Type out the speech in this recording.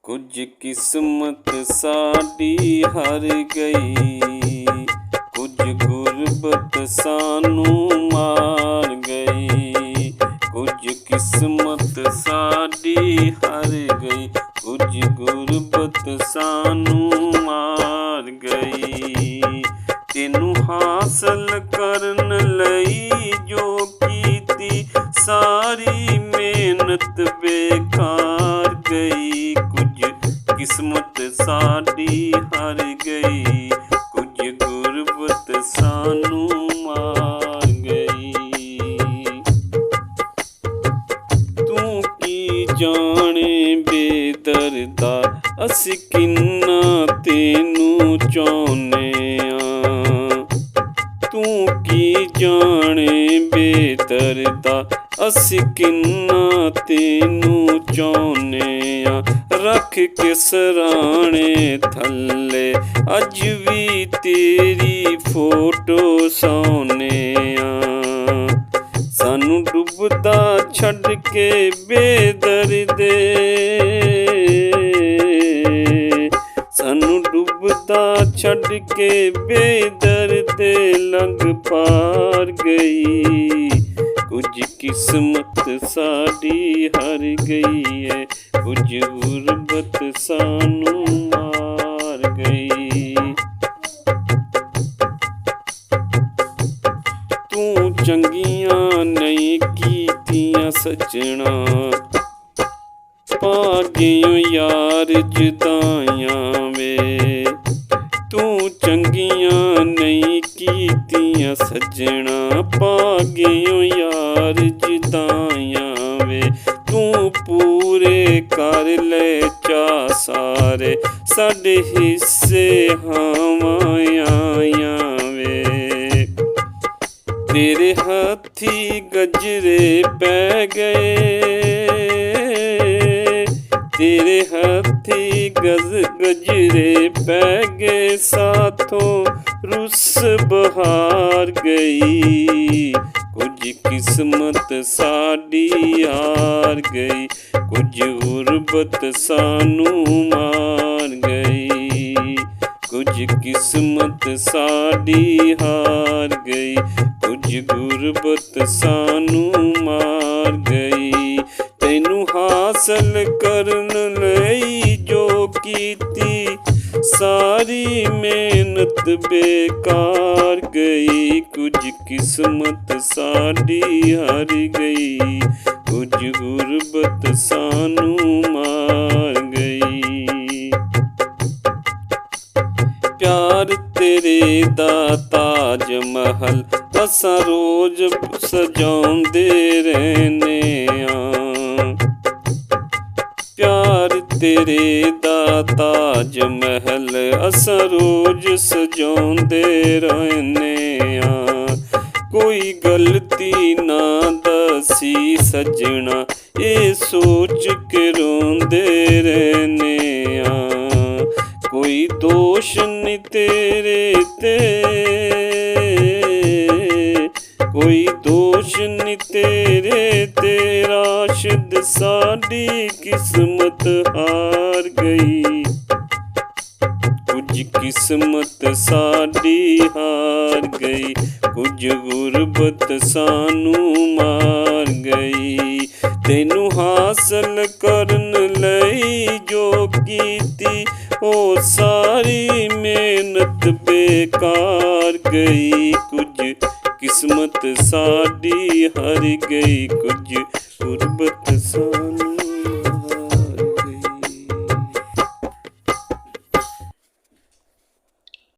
कुछ किस्मत साडी हार गई, कुछ गुरबत सानू मार गई। कुछ किस्मत साडी हार गई, कुछ गुरबत सानू मार गई। तेनू हासिल करन लई जो कीती सारी मेहनत बेकार गई। कुछ किस्मत साडी हार गई, कुछ गुरबत सानू मार गई। तू की जाने बेदर्दा असी किन्ना तेनू चाहुने आ। तू की जाने बेदर्दा असी किन्ना तेनू चाहुने आ। रख के सराणे थल्ले अज भी तेरी फोटो सौने आ। सानू डुबदा छड़ के बेदर्दे, सानू डुबदा छड़ के बेदर्दे लंघ पार गई। कुछ किस्मत साडी हार गई है, कुछ गुरबत सानू मार गई। तू चंगियां नहीं कीतियां सजना, भाग्यों यार जुदाइयां वे। तू चंगियां नहीं कीतियां सजना, भाग्यों यार जुदाइयां वे। तू पूरे कर ले चा सारे साडे हिस्से हावां आइयां वे। तेरे हाथी गजरे पै गए, तेरे हाथी गजरे पै गए, साथों रुस बहार गई। कुछ किस्मत साडी हार गई, कुछ गुरबत सानू मार गई। कुछ किस्मत साडी हार गई, कुछ गुरबत सानू मार गई। तैनू हासिल करन लई जो कीती सारी मेहनत बेकार गई। कुछ किस्मत साडी हार गई, कुछ गुरबत सानू मार गई। प्यार तेरे दा ताज महल असां रोज सजाउंदे रहने आ। प्यार तेरे दा ताज महल असां रोज सजाउंदे रहने आ। कोई गलती ना दसी सजना, ए सोच के रोंदे रहने आ। कोई दोष नी तेरे ते, कोई दोष नी तेरे ते, राशिद साडी किस्मत हार गई। कुछ किस्मत साडी हार गई, कुछ गुरबत सानू मार गई। तैनू हासिल करन लई जो कीती ओ सारी मेहनत बेकार गई। कुछ किस्मत साडी हार गई, कुछ गुरबत सानू